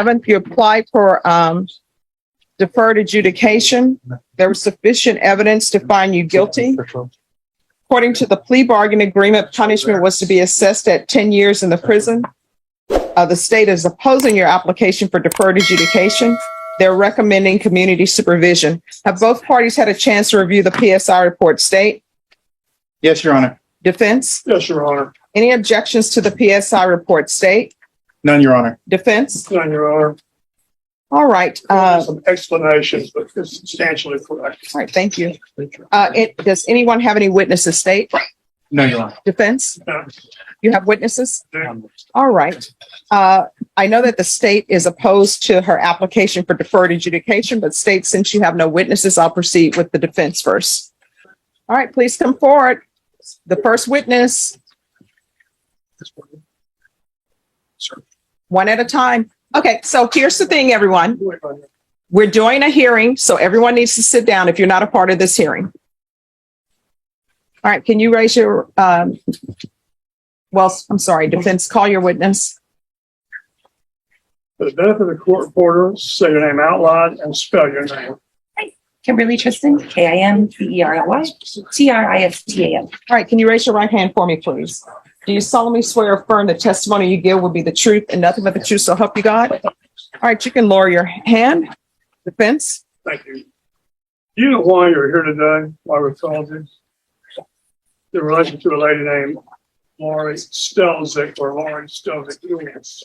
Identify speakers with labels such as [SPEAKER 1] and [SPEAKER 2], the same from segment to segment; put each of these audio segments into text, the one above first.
[SPEAKER 1] 11th, you applied for deferred adjudication. There was sufficient evidence to find you guilty. According to the plea bargain agreement, punishment was to be assessed at 10 years in the prison. The state is opposing your application for deferred adjudication. They're recommending community supervision. Have both parties had a chance to review the PSI report, state?
[SPEAKER 2] Yes, Your Honor.
[SPEAKER 1] Defense?
[SPEAKER 3] Yes, Your Honor.
[SPEAKER 1] Any objections to the PSI report, state?
[SPEAKER 2] None, Your Honor.
[SPEAKER 1] Defense?
[SPEAKER 3] None, Your Honor.
[SPEAKER 1] All right.
[SPEAKER 3] Some explanations, but it's substantially correct.
[SPEAKER 1] All right, thank you. Does anyone have any witnesses, state?
[SPEAKER 2] No, Your Honor.
[SPEAKER 1] Defense?
[SPEAKER 3] No.
[SPEAKER 1] You have witnesses?
[SPEAKER 3] No.
[SPEAKER 1] All right. I know that the state is opposed to her application for deferred adjudication, but state, since you have no witnesses, I'll proceed with the defense first. All right, please come forward. The first witness. One at a time. Okay, so here's the thing, everyone. We're doing a hearing, so everyone needs to sit down if you're not a part of this hearing. All right, can you raise your, well, I'm sorry, defense, call your witness.
[SPEAKER 3] For the benefit of the court reporter, say your name out loud and spell your name.
[SPEAKER 4] Kimberly Tristan, Kimberly Tristan.
[SPEAKER 1] All right, can you raise your right hand for me, please? Do you solemnly swear or affirm the testimony you give will be the truth and nothing but the truth, so help you God? All right, you can lower your hand. Defense?
[SPEAKER 3] Thank you. Do you know why you're here today? Why we called you? In relation to a lady named Laurie Stelzik or Laurie Stelzik Lewis.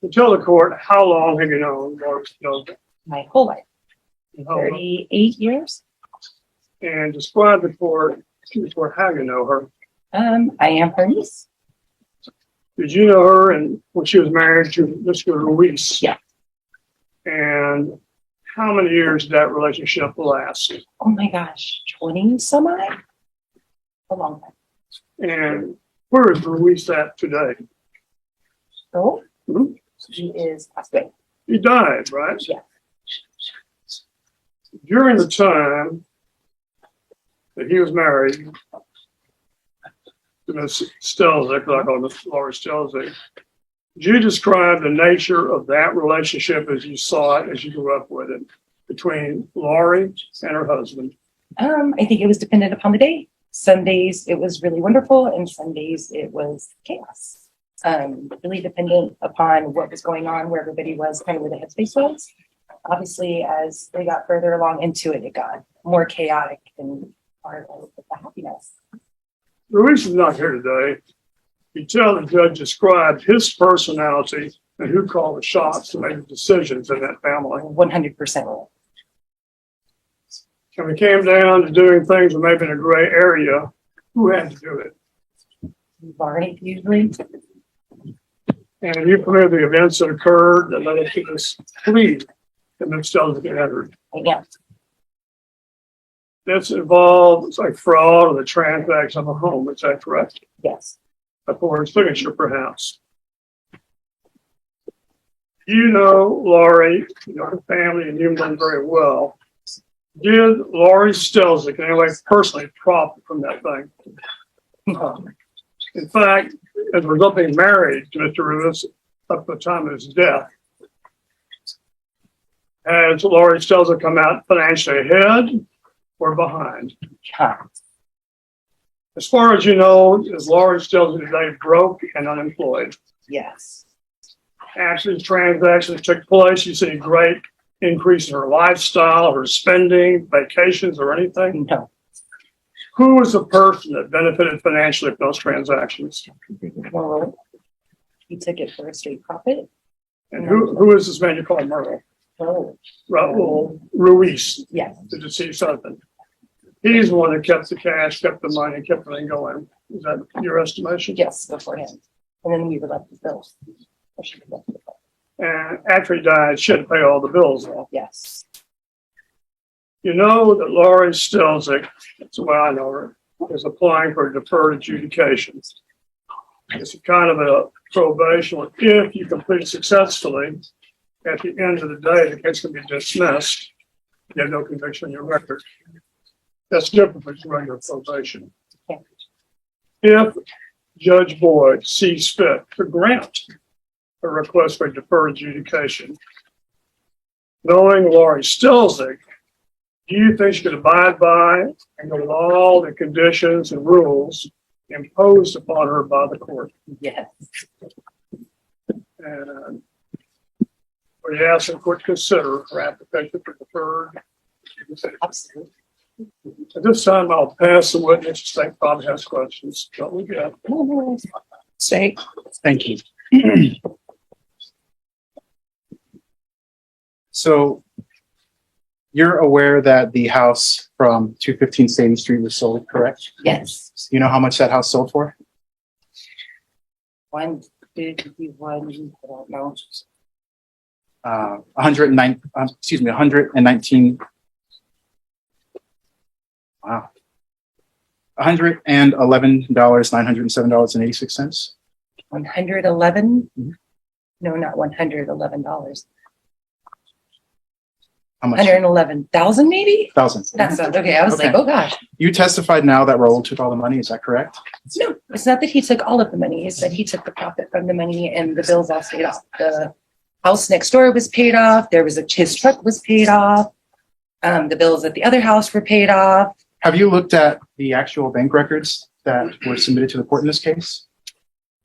[SPEAKER 3] To tell the court, how long have you known Laurie Stelzik?
[SPEAKER 4] My whole life,
[SPEAKER 3] And how long?
[SPEAKER 4] 38 years.
[SPEAKER 3] And describe the court how you know her.
[SPEAKER 4] I am her niece.
[SPEAKER 3] Did you know her and when she was married to Mr. Ruiz?
[SPEAKER 4] Yeah.
[SPEAKER 3] And how many years did that relationship last?
[SPEAKER 4] Oh my gosh, 20 some odd? A long time.
[SPEAKER 3] And where is Ruiz at today?
[SPEAKER 4] So
[SPEAKER 3] Mhm.
[SPEAKER 4] she is passed away.
[SPEAKER 3] He died, right?
[SPEAKER 4] Yeah.
[SPEAKER 3] During the time that he was married to Ms. Stelzik, like on Ms. Laurie Stelzik, could you describe the nature of that relationship as you saw it, as you grew up with it, between Laurie and her husband?
[SPEAKER 4] I think it was dependent upon the day. Some days it was really wonderful, and some days it was chaos. Really dependent upon what was going on, where everybody was, kind of where the headspace was. Obviously, as they got further along into it, it got more chaotic and part of the happiness.
[SPEAKER 3] Ruiz is not here today. You tell the judge described his personality and who called the shots to make the decisions in that family.
[SPEAKER 4] 100%.
[SPEAKER 3] When it came down to doing things that may have been a gray area, who had to do it?
[SPEAKER 4] Laurie usually.
[SPEAKER 3] And are you familiar with the events that occurred that led to this plea that Ms. Stelzik entered?
[SPEAKER 4] Yeah.
[SPEAKER 3] This involved like fraud or the transaction of a home, is that correct?
[SPEAKER 4] Yes.
[SPEAKER 3] Before his signature, perhaps. You know Laurie, you know her family, and you know them very well. Did Laurie Stelzik in any way personally profit from that thing? No. In fact, as a result of being married to Mr. Ruiz up to the time of his death, has Laurie Stelzik come out financially ahead or behind?
[SPEAKER 4] Huh.
[SPEAKER 3] As far as you know, is Laurie Stelzik today broke and unemployed?
[SPEAKER 4] Yes.
[SPEAKER 3] After the transactions took place, you see a great increase in her lifestyle, her spending, vacations, or anything?
[SPEAKER 4] No.
[SPEAKER 3] Who was the person that benefited financially from those transactions?
[SPEAKER 4] Well, he took it for a straight profit.
[SPEAKER 3] And who is this man you call Merle?
[SPEAKER 4] Oh,
[SPEAKER 3] Raul Ruiz,
[SPEAKER 4] yes.
[SPEAKER 3] the deceased husband. He's the one that kept the cash, kept the money, kept everything going. Is that your estimation?
[SPEAKER 4] Yes, beforehand. And then we were left with bills. Or she was left with bills.
[SPEAKER 3] And after he died, she had to pay all the bills off.
[SPEAKER 4] Yes.
[SPEAKER 3] You know that Laurie Stelzik, that's the way I know her, is applying for deferred adjudication. It's a kind of a probation where if you complete it successfully, at the end of the day, the case can be dismissed. You have no conviction on your record. That's different from regular probation.
[SPEAKER 4] Okay.
[SPEAKER 3] If Judge Boyd sees fit to grant a request for deferred adjudication. Knowing Lori Stilzig, do you think she could abide by and go with all the conditions and rules imposed upon her by the court?
[SPEAKER 4] Yes.
[SPEAKER 3] And we ask the court to consider her application for deferred.
[SPEAKER 4] Absolutely.
[SPEAKER 3] At this time, I'll pass the witness. State probably has questions. Don't we get?
[SPEAKER 4] No, no worries.
[SPEAKER 1] State.
[SPEAKER 2] Thank you. So you're aware that the house from 215 Sadie Street was sold, correct?
[SPEAKER 4] Yes.
[SPEAKER 2] You know how much that house sold for?
[SPEAKER 4] 151, I don't know.
[SPEAKER 2] 109, 119. Wow. $111,907.86.
[SPEAKER 4] 111?
[SPEAKER 2] Mhm.
[SPEAKER 4] No, not $111.
[SPEAKER 2] How much?
[SPEAKER 4] 111,000 maybe?
[SPEAKER 2] Thousand.
[SPEAKER 4] That sounds okay. I was
[SPEAKER 2] Okay.
[SPEAKER 4] like, oh gosh.
[SPEAKER 2] You testified now that Raul took all the money. Is that correct?
[SPEAKER 4] No, it's not that he took all of the money. He said he took the profit from the money and the bills all stayed off. The house next door was paid off. His truck was paid off. The bills at the other house were paid off.
[SPEAKER 2] Have you looked at the actual bank records that were submitted to the court in this case?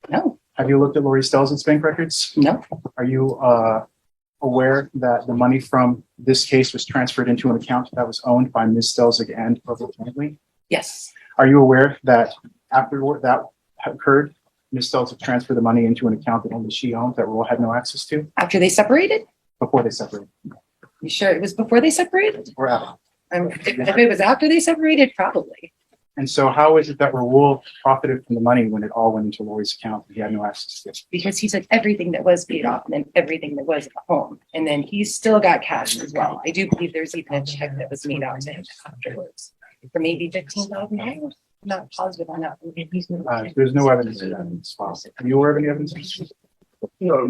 [SPEAKER 4] No,
[SPEAKER 2] Have you looked at Lori Stelzig's bank records?
[SPEAKER 4] no,
[SPEAKER 2] Are you aware that the money from this case was transferred into an account that was owned by Ms. Stelzig and her family?
[SPEAKER 4] yes,
[SPEAKER 2] Are you aware that after that occurred, Ms. Stelzig transferred the money into an account that only she owned that Raul had no access to
[SPEAKER 4] after they separated?
[SPEAKER 2] before they separated?
[SPEAKER 4] You sure it was before they separated?
[SPEAKER 2] Or after?
[SPEAKER 4] If it was after they separated, probably.
[SPEAKER 2] And so how is it that Raul profited from the money when it all went into Lori's account that he had no access to?
[SPEAKER 4] Because he took everything that was paid off and then everything that was at home. And then he still got cash as well. I do believe there's even a check that was made out to him afterwards for maybe $15,000. I'm not positive on that.
[SPEAKER 2] There's no evidence of that in this file. Are you aware of any evidence?
[SPEAKER 3] No.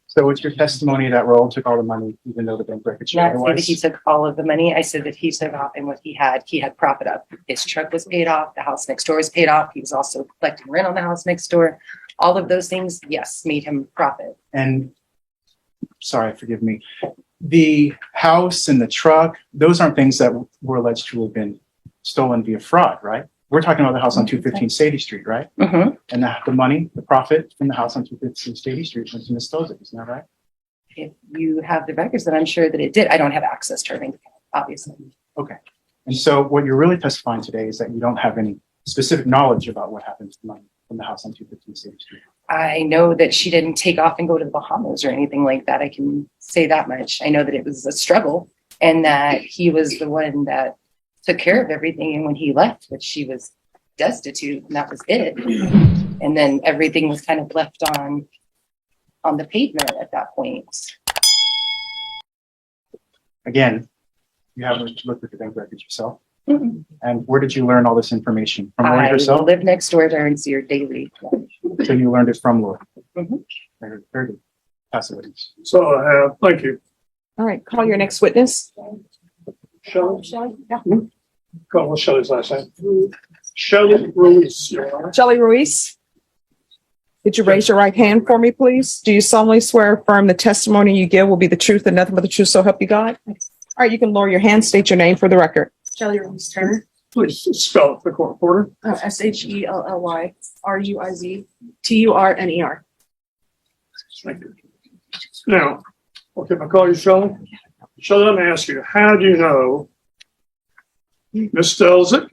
[SPEAKER 2] So it's your testimony that Raul took all the money, even though the bank records show
[SPEAKER 4] Not say that
[SPEAKER 2] otherwise?
[SPEAKER 4] he took all of the money. I said that he took off and what he had profit up. His truck was paid off. The house next door was paid off. He was also collecting rent on the house next door. All of those things, yes, made him profit.
[SPEAKER 2] And sorry, forgive me. The house and the truck, those aren't things that were alleged to have been stolen via fraud, right? We're talking about the house on 215 Sadie Street, right?
[SPEAKER 4] Mhm.
[SPEAKER 2] And the money, the profit from the house on 215 Sadie Street went to Ms. Stelzig, isn't that right?
[SPEAKER 4] If you have the records, then I'm sure that it did. I don't have access to her bank account, obviously.
[SPEAKER 2] Okay. And so what you're really testifying today is that you don't have any specific knowledge about what happened to the money from the house on 215 Sadie Street.
[SPEAKER 4] I know that she didn't take off and go to the Bahamas or anything like that. I can say that much. I know that it was a struggle and that he was the one that took care of everything. And when he left, that she was destitute and that was it. And then everything was kind of left on the pavement at that point.
[SPEAKER 2] Again, you haven't looked at the bank records yourself.
[SPEAKER 4] Mhm.
[SPEAKER 2] And where did you learn all this information? From Lori
[SPEAKER 4] I
[SPEAKER 2] herself?
[SPEAKER 4] live next door to her and see her daily.
[SPEAKER 2] So you learned it from Lori?
[SPEAKER 4] Mhm.
[SPEAKER 2] Very good. Pass the witness.
[SPEAKER 3] So I have, thank you.
[SPEAKER 1] All right, call your next witness.
[SPEAKER 3] Shelley,
[SPEAKER 1] Yeah.
[SPEAKER 3] call Shelley's last name. Shelley Ruiz, Your Honor.
[SPEAKER 1] Shelley Ruiz. Could you raise your right hand for me, please? Do you solemnly swear or affirm the testimony you give will be the truth and nothing but the truth, so help you God? All right, you can lower your hand, state your name for the record.
[SPEAKER 5] Shelley Ruiz Turner,
[SPEAKER 3] Please spell it for the court reporter.
[SPEAKER 5] SHELLYRUIZTURNER.
[SPEAKER 3] Thank you. Now, okay, if I call you Shelley? Shelley, let me ask you, how do you know Ms. Stelzig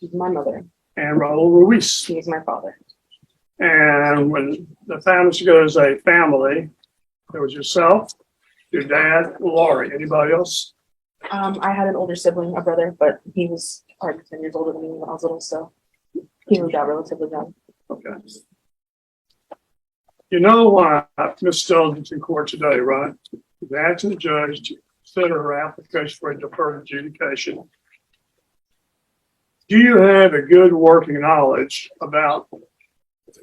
[SPEAKER 5] She's my mother.
[SPEAKER 3] and Raul Ruiz?
[SPEAKER 5] She is my father.
[SPEAKER 3] And when the family goes a family, there was yourself, your dad, Laurie, anybody else?
[SPEAKER 5] I had an older sibling, a brother, but he was probably 10 years older than me when I was little, so he moved out relatively young.
[SPEAKER 3] Okay. You know why Ms. Stelzig's in court today, right? She's asking the judge to consider her application for a deferred adjudication. Do you have a good working knowledge about the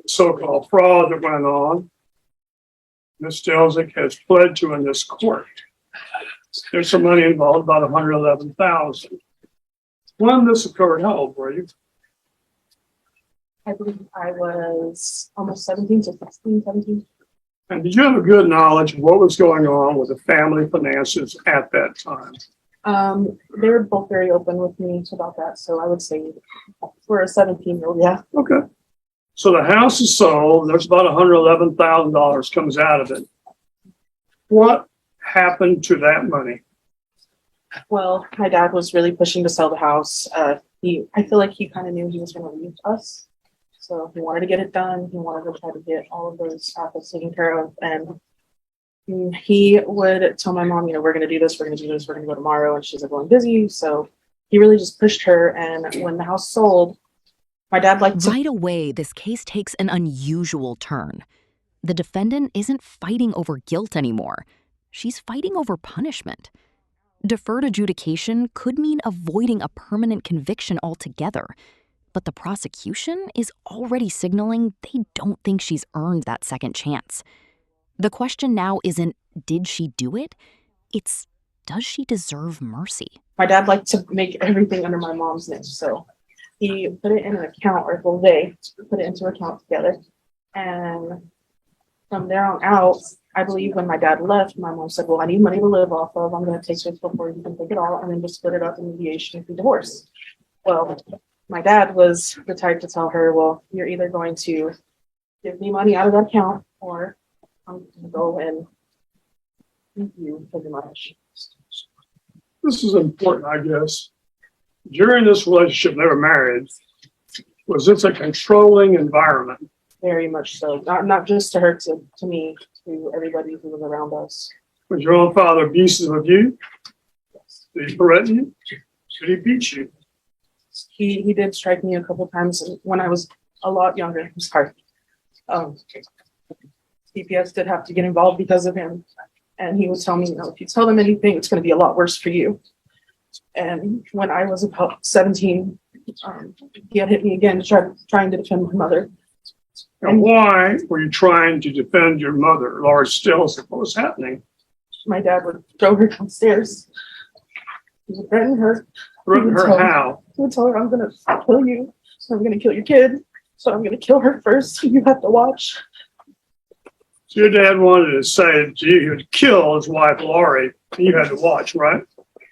[SPEAKER 3] so-called fraud that went on? Ms. Stelzig has pled to in this court. There's some money involved, about $111,000. When this occurred, how old were you?
[SPEAKER 5] I believe I was almost 17, so 16, 17.
[SPEAKER 3] And did you have a good knowledge of what was going on with the family finances at that time?
[SPEAKER 5] They were both very open with me about that, so I would say for a 17-year-old, yeah.
[SPEAKER 3] Okay. So the house is sold, there's about $111,000 comes out of it. What happened to that money?
[SPEAKER 5] Well, my dad was really pushing to sell the house. I feel like he kind of knew he was going to leave us. So he wanted to get it done. He wanted to try to get all of those assets taken care of. And he would tell my mom, we're going to do this, we're going to do this, we're going to go tomorrow. And she's like, well, I'm busy. So he really just pushed her. And when the house sold, my dad liked to.
[SPEAKER 6] Right away, this case takes an unusual turn. The defendant isn't fighting over guilt anymore. She's fighting over punishment. Deferred adjudication could mean avoiding a permanent conviction altogether. But the prosecution is already signaling they don't think she's earned that second chance. The question now isn't, did she do it? It's, does she deserve mercy?
[SPEAKER 5] My dad liked to make everything under my mom's name. So he put it in an account, or well, they put it into an account together. And from there on out, I believe when my dad left, my mom said, well, I need money to live off of. I'm going to take this before you can take it all. And then just split it up in mediation through divorce. Well, my dad was the type to tell her, well, you're either going to give me money out of that account or I'm going to go and leave you pretty much.
[SPEAKER 3] This is important, I guess. During this relationship, they were married. Was this a controlling environment?
[SPEAKER 5] Very much so. Not just to her, to me, to everybody who was around us.
[SPEAKER 3] Was your own father abusive of you?
[SPEAKER 5] Yes.
[SPEAKER 3] Did he threaten you? Did he beat you?
[SPEAKER 5] He did strike me a couple times when I was a lot younger. I'm sorry. CPS did have to get involved because of him. And he would tell me, if you tell them anything, it's going to be a lot worse for you. And when I was about 17, he had hit me again, trying to defend my mother.
[SPEAKER 3] And why were you trying to defend your mother, Laura Stills? What was happening?
[SPEAKER 5] My dad would throw her downstairs. He would threaten her.
[SPEAKER 3] Threaten her how?
[SPEAKER 5] He would tell her, I'm going to kill you. I'm going to kill your kid. So I'm going to kill her first. You have to watch.
[SPEAKER 3] So your dad wanted to say to you, he would kill his wife, Laurie, and you had to watch, right?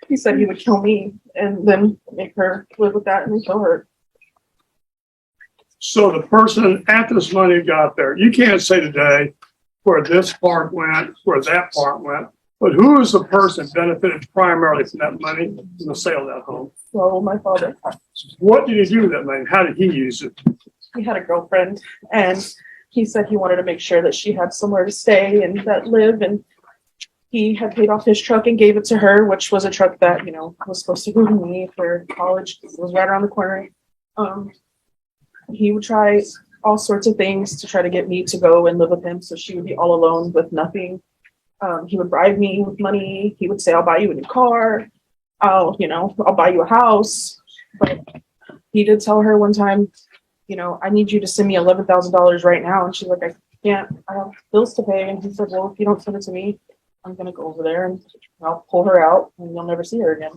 [SPEAKER 5] He said he would kill me and then make her live with that and then kill her.
[SPEAKER 3] So the person after this money got there, you can't say today where this part went, where that part went, but who is the person benefited primarily from that money from the sale of that home?
[SPEAKER 5] Well, my father,
[SPEAKER 3] What did he do with that money? How did he use it?
[SPEAKER 5] he had a girlfriend and he said he wanted to make sure that she had somewhere to stay and that live. And he had paid off his truck and gave it to her, which was a truck that, was supposed to go to me for college. It was right around the corner. He would try all sorts of things to try to get me to go and live with him so she would be all alone with nothing. He would bribe me with money. He would say, I'll buy you a new car. I'll buy you a house. But he did tell her one time, I need you to send me $11,000 right now. And she's like, I can't, I have bills to pay. And he said, well, if you don't send it to me, I'm going to go over there and I'll pull her out and you'll never see her again.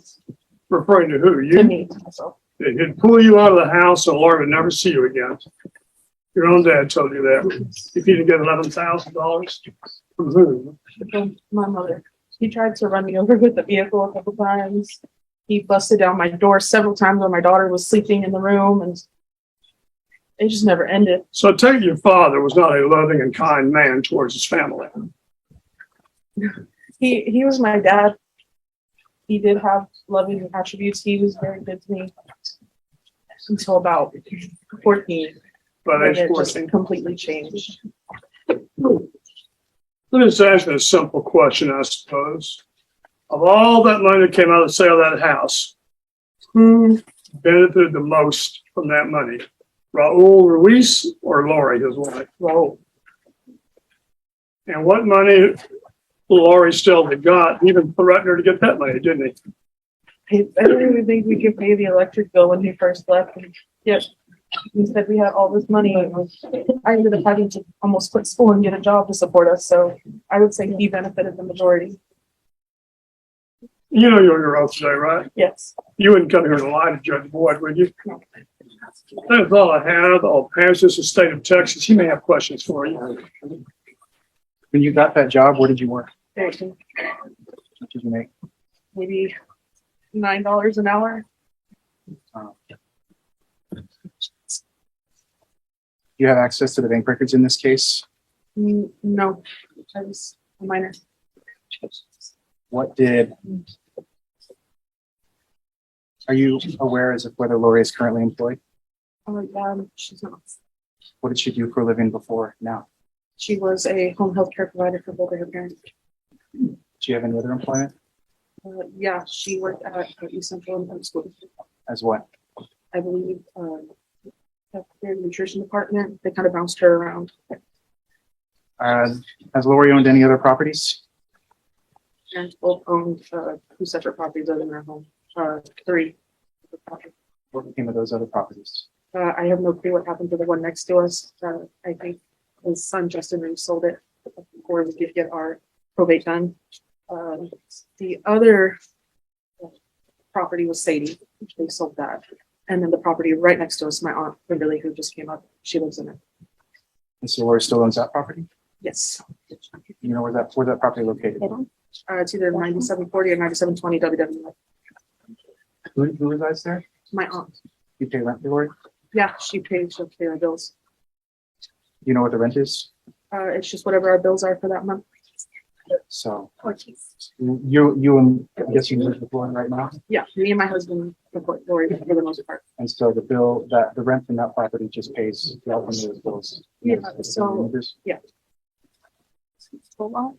[SPEAKER 3] Referring to who? You?
[SPEAKER 5] To me, myself.
[SPEAKER 3] He'd pull you out of the house and Laura would never see you again. Your own dad told you that. If you didn't get $11,000 from whom?
[SPEAKER 5] From my mother. He tried to run me over with the vehicle a couple times. He busted down my door several times when my daughter was sleeping in the room, and it just never ended.
[SPEAKER 3] So I take it your father was not a loving and kind man towards his family.
[SPEAKER 5] He was my dad. He did have loving attributes. He was very good to me until about 14.
[SPEAKER 3] But
[SPEAKER 5] When
[SPEAKER 3] age
[SPEAKER 5] it just
[SPEAKER 3] 14.
[SPEAKER 5] completely changed.
[SPEAKER 3] Let me just ask you a simple question, I suppose. Of all that money that came out of the sale of that house, who benefited the most from that money? Raul Ruiz or Laurie, his wife?
[SPEAKER 5] Well,
[SPEAKER 3] And what money Laurie still had got, he even threatened her to get that money, didn't he?
[SPEAKER 5] I didn't even think we could pay the electric bill when he first left. And yet he said we had all this money. I ended up having to almost quit school and get a job to support us. So I would say he benefited the majority.
[SPEAKER 3] You know you're your oath today, right?
[SPEAKER 5] Yes.
[SPEAKER 3] You wouldn't come here and lie to Judge Boyd, would you?
[SPEAKER 5] No.
[SPEAKER 3] That's all I have. I'll pass this to the state of Texas. He may have questions for you.
[SPEAKER 2] When you got that job, where did you work?
[SPEAKER 5] Maybe
[SPEAKER 2] What did you make?
[SPEAKER 5] $9 an hour.
[SPEAKER 2] You have access to the bank records in this case.
[SPEAKER 5] No, I was a minor.
[SPEAKER 2] What did? Are you aware as of whether Lori is currently employed?
[SPEAKER 5] She's not.
[SPEAKER 2] What did she do for a living before now?
[SPEAKER 5] She was a home health care provider for both of her parents.
[SPEAKER 2] Do you have any other employment?
[SPEAKER 5] Yeah, she worked at East Central Independent School District.
[SPEAKER 2] As what?
[SPEAKER 5] I believe, at their nutrition department. They kind of bounced her around.
[SPEAKER 2] Has Lori owned any other properties?
[SPEAKER 5] Parents both owned, 2 separate properties other than their home, 3.
[SPEAKER 2] What became of those other properties?
[SPEAKER 5] I have no clue what happened to the one next to us. I think his son Justin resold it before we could get our probate done. The other property was Sadie. They sold that. And then the property right next to us, my aunt Kimberly, who just came up, she lives in it.
[SPEAKER 2] And so Lori still owns that property?
[SPEAKER 5] Yes.
[SPEAKER 2] You know where's that property located?
[SPEAKER 5] It's either 9740 or 9720 WW.
[SPEAKER 2] Who resides there?
[SPEAKER 5] My aunt.
[SPEAKER 2] You pay rent for Lori?
[SPEAKER 5] Yeah, she'll pay our bills.
[SPEAKER 2] Do you know what the rent is?
[SPEAKER 5] It's just whatever our bills are for that month.
[SPEAKER 2] So you and I guess you live with Lori right now?
[SPEAKER 5] Yeah, me and my husband support Lori for the most part.
[SPEAKER 2] And so the rent from that property just pays the ultimate bills.
[SPEAKER 5] Yeah, so- Hold on.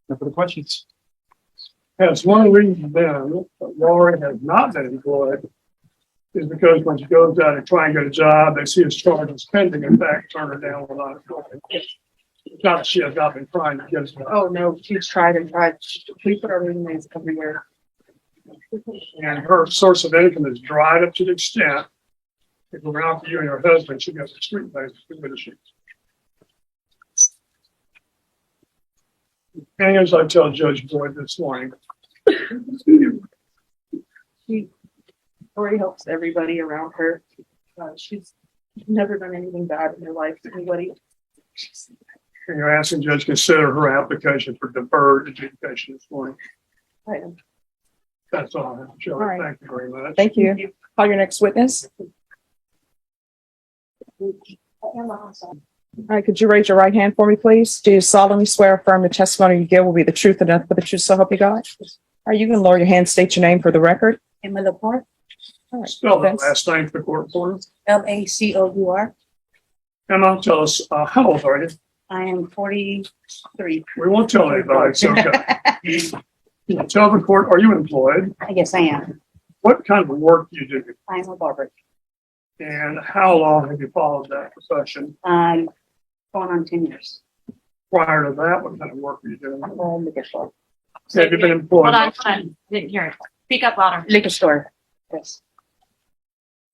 [SPEAKER 2] No further questions?
[SPEAKER 3] Has one reason been that Lori has not been employed is because when she goes out and try and get a job, they see his charges pending. In fact, turn her down without employment. It's not that she has not been trying to get a job.
[SPEAKER 5] Oh, no, she's tried and tried. We put our resumes everywhere.
[SPEAKER 3] And her source of income is dried up to the extent if we're out for you and your husband, she gets a street based condition. And as I tell Judge Boyd this morning,
[SPEAKER 5] Lori helps everybody around her. She's never done anything bad in her life to anybody.
[SPEAKER 3] and you're asking Judge to consider her application for deferred adjudication this morning.
[SPEAKER 5] I am.
[SPEAKER 3] That's all I have,
[SPEAKER 1] All
[SPEAKER 3] Shelley.
[SPEAKER 1] right.
[SPEAKER 3] Thank you very much.
[SPEAKER 1] Thank you. Call your next witness. All right, could you raise your right hand for me, please? Do you solemnly swear or affirm the testimony you give will be the truth and nothing but the truth, so help you God? Are you going to lower your hand, state your name for the record?
[SPEAKER 7] Emma Laporte,
[SPEAKER 1] All right.
[SPEAKER 3] Spell that
[SPEAKER 1] Vince.
[SPEAKER 3] last name for the court reporter.
[SPEAKER 7] Lacour.
[SPEAKER 3] Emma, tell us, how old are you?
[SPEAKER 7] I am 43.
[SPEAKER 3] We won't tell anybody, it's okay. You tell the court, are you employed?
[SPEAKER 7] Yes, I am.
[SPEAKER 3] What kind of work do you do?
[SPEAKER 7] I am a barber.
[SPEAKER 3] And how long have you followed that profession?
[SPEAKER 7] I'm going on 10 years.
[SPEAKER 3] Prior to that, what kind of work were you doing?
[SPEAKER 7] Liquor store.
[SPEAKER 3] Have you been employed?
[SPEAKER 8] Hold on. Didn't hear it. Speak up louder.
[SPEAKER 7] Liquor store. Yes.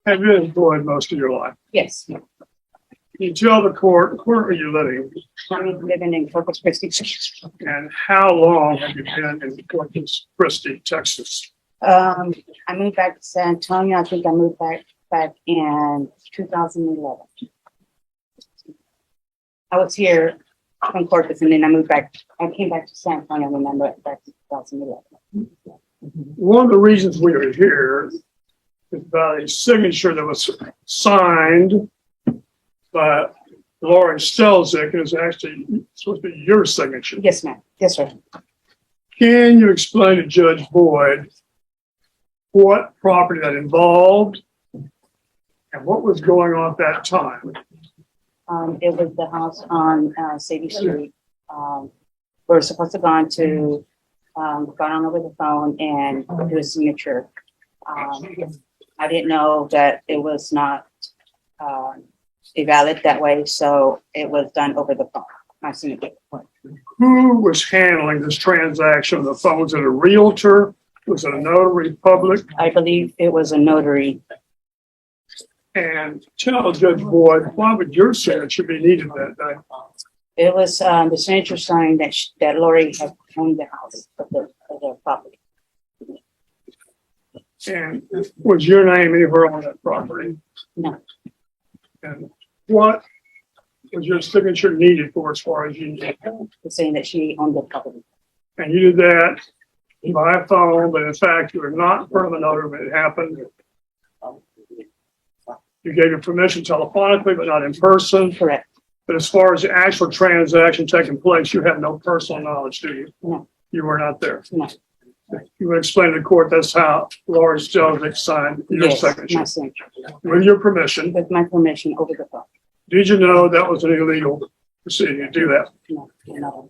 [SPEAKER 3] Have you been employed most of your life?
[SPEAKER 7] Yes.
[SPEAKER 3] Can you tell the court, where are you living?
[SPEAKER 7] I'm living in Corpus Christi.
[SPEAKER 3] And how long have you been in Corpus Christi, Texas?
[SPEAKER 7] I moved back to San Antonio. I think I moved back in 2011. I was here from Corpus and then I moved back. I came back to San Antonio and then I moved back to 2011.
[SPEAKER 3] One of the reasons we are here is about a signature that was signed by Lori Stelzick, and is actually supposed to be your signature.
[SPEAKER 7] Yes, ma'am. Yes, sir.
[SPEAKER 3] Can you explain to Judge Boyd what property that involved and what was going on at that time?
[SPEAKER 7] It was the house on Sadie Street. We're supposed to gone on over the phone and do a signature. I didn't know that it was not valid that way, so it was done over the phone. My signature.
[SPEAKER 3] Who was handling this transaction on the phone? Was it a realtor? Was it a notary public?
[SPEAKER 7] I believe it was a notary.
[SPEAKER 3] And tell Judge Boyd, why would your signature be needed that day?
[SPEAKER 7] It was the signature sign that Lori had owned the house of the property.
[SPEAKER 3] And was your name anywhere on that property?
[SPEAKER 7] No.
[SPEAKER 3] And what was your signature needed for as far as you knew?
[SPEAKER 7] saying that she owned the property.
[SPEAKER 3] And you did that by phone, but in fact, you were not in front of a notary when it happened. You gave your permission telephonically, but not in person.
[SPEAKER 7] Correct.
[SPEAKER 3] But as far as the actual transaction taking place, you had no personal knowledge, do you?
[SPEAKER 7] No.
[SPEAKER 3] You were not there.
[SPEAKER 7] No.
[SPEAKER 3] You would explain to the court that's how Laura Stelznick signed your
[SPEAKER 7] Yes, my
[SPEAKER 3] signature.
[SPEAKER 7] signature.
[SPEAKER 3] With your permission,
[SPEAKER 7] With my permission over the phone.
[SPEAKER 3] did you know that was an illegal proceeding to do that?
[SPEAKER 7] No, no.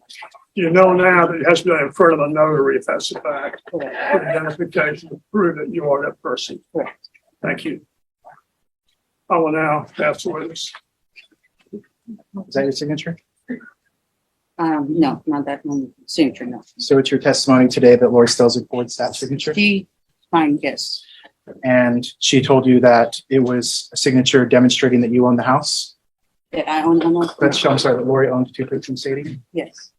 [SPEAKER 3] You know now that it has to be done in front of a notary if that's the fact.
[SPEAKER 7] Correct.
[SPEAKER 3] For identification to prove that you are that person.
[SPEAKER 7] Correct.
[SPEAKER 3] Thank you. I will now pass the witness.
[SPEAKER 2] Is that your signature?
[SPEAKER 7] No, not that one signature, no.
[SPEAKER 2] So it's your testimony today that Lori Stelzig forged that signature?
[SPEAKER 7] She, fine, yes.
[SPEAKER 2] And she told you that it was a signature demonstrating that you own the house?
[SPEAKER 7] That I own the house?
[SPEAKER 2] I'm sorry, that Lori owned 213 Sadie?
[SPEAKER 7] Yes.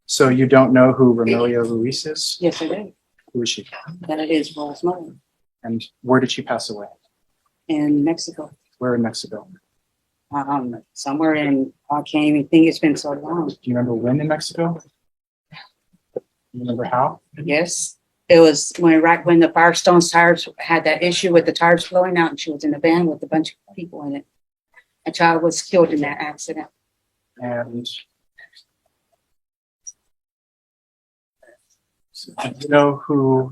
[SPEAKER 2] So you don't know who Romelia Ruiz is?
[SPEAKER 7] Yes, I do.
[SPEAKER 2] Who is she?
[SPEAKER 7] That it is Rose mother
[SPEAKER 2] And where did she pass away?
[SPEAKER 7] in Mexico.
[SPEAKER 2] Where in Mexico?
[SPEAKER 7] Somewhere in, I can't even think, it's been so long.
[SPEAKER 2] Do you remember when in Mexico? Do you remember how?
[SPEAKER 7] Yes. It was when the Firestone's tires had that issue with the tires blowing out and she was in a van with a bunch of people in it. A child was killed in that accident.
[SPEAKER 2] And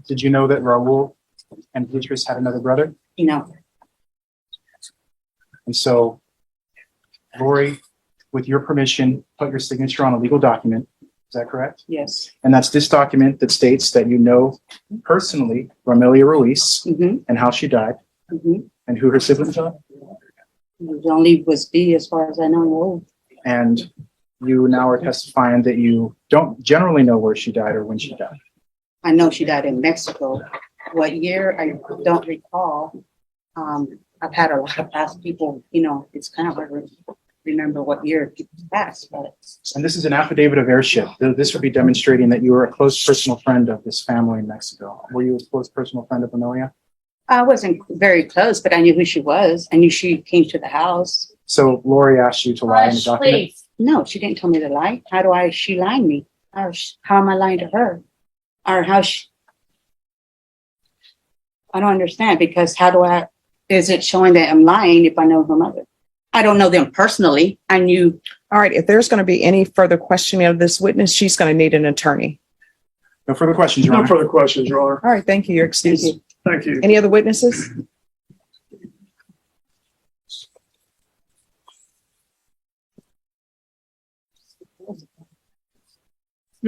[SPEAKER 2] did you know that Raul and Beatrice had another brother?
[SPEAKER 7] You know,
[SPEAKER 2] And so Lori, with your permission, put your signature on a legal document. Is that correct?
[SPEAKER 7] yes.
[SPEAKER 2] And that's this document that states that you know personally Romelia Ruiz
[SPEAKER 7] Mm-hmm.
[SPEAKER 2] and how she died
[SPEAKER 7] Mm-hmm.
[SPEAKER 2] and who her siblings are.
[SPEAKER 7] The only was B as far as I know.
[SPEAKER 2] And you now are testifying that you don't generally know where she died or when she died.
[SPEAKER 7] I know she died in Mexico. What year, I don't recall. I've had a lot of past people, it's kind of hard to remember what year people passed, but
[SPEAKER 2] And this is an affidavit of heirship. This would be demonstrating that you were a close personal friend of this family in Mexico. Were you a close personal friend of Romelia?
[SPEAKER 7] I wasn't very close, but I knew who she was. I knew she came to the house.
[SPEAKER 2] So Lori asked you to lie in the
[SPEAKER 8] Hush,
[SPEAKER 2] document.
[SPEAKER 8] please.
[SPEAKER 7] No, she didn't tell me to lie. She lied me? How am I lying to her? Or I don't understand, because is it showing that I'm lying if I know her mother? I don't know them personally. I knew.
[SPEAKER 1] All right, if there's going to be any further questioning of this witness, she's going to need an attorney.
[SPEAKER 2] No further questions, Your
[SPEAKER 3] No
[SPEAKER 2] Honor.
[SPEAKER 3] further questions, Your Honor.
[SPEAKER 1] All right, thank you. You're excused.
[SPEAKER 3] Thank you.
[SPEAKER 1] Any other witnesses?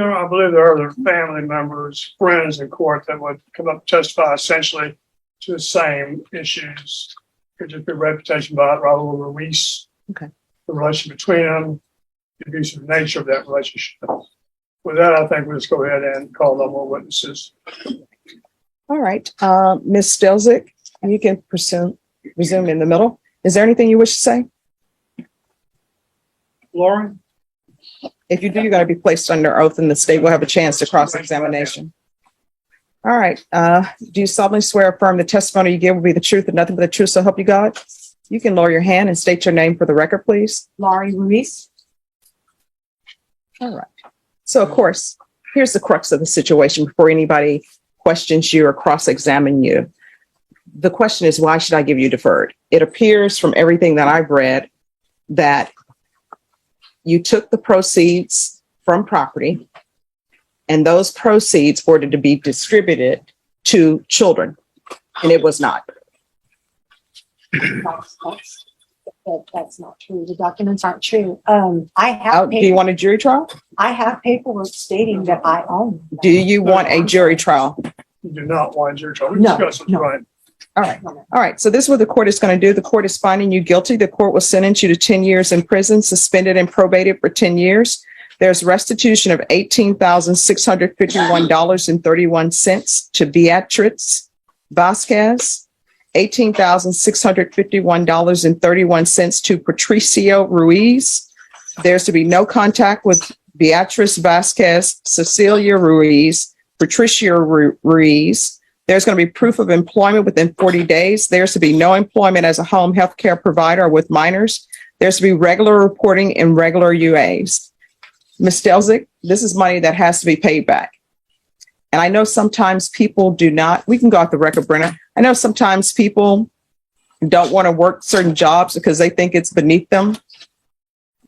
[SPEAKER 3] I believe there are other family members, friends in court that would come up and testify essentially to the same issues. Could just be reputation by Raul Ruiz.
[SPEAKER 1] Okay.
[SPEAKER 3] The relationship between them, the abusive nature of that relationship. With that, I think we'll just go ahead and call no more witnesses.
[SPEAKER 1] All right, Ms. Stelzig, you can resume in the middle. Is there anything you wish to say?
[SPEAKER 3] Lauren?
[SPEAKER 1] If you do, you're going to be placed under oath and the state will have a chance to cross-examination. All right, do you solemnly swear or affirm the testimony you give will be the truth and nothing but the truth, so help you God? You can lower your hand and state your name for the record, please.
[SPEAKER 9] Laurie Ruiz.
[SPEAKER 1] All right. So, of course, here's the crux of the situation before anybody questions you or cross-examine you. The question is, why should I give you deferred? It appears from everything that I've read that you took the proceeds from property and those proceeds were to be distributed to children, and it was not.
[SPEAKER 9] That's not true. The documents aren't true. I
[SPEAKER 1] Do you want a jury trial?
[SPEAKER 9] have paperwork stating that I own.
[SPEAKER 1] Do you want a jury trial?
[SPEAKER 3] You do not want your child. We
[SPEAKER 9] No,
[SPEAKER 3] discussed it,
[SPEAKER 9] no.
[SPEAKER 3] right?
[SPEAKER 1] All right. All right. So this is what the court is going to do. The court is finding you guilty. The court will sentence you to 10 years in prison, suspended and probated for 10 years. There's restitution of $18,651.31 to Beatriz Vasquez, $18,651.31 to Patricio Ruiz. There's to be no contact with Beatriz Vasquez, Cecilia Ruiz, Patricia Ruiz, There's going to be proof of employment within 40 days. There's to be no employment as a home health care provider with minors. There's to be regular reporting and regular UAs. Ms. Stelzick, this is money that has to be paid back. And I know sometimes people do not, we can go off the record, Brenna. I know sometimes people don't want to work certain jobs because they think it's beneath them.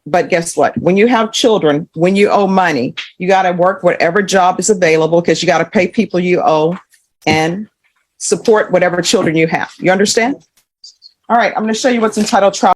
[SPEAKER 1] But guess what? When you have children, when you owe money, you got to work whatever job is available because you got to pay people you owe and support whatever children you have. You understand? All right, I'm going to show you what's entitled trial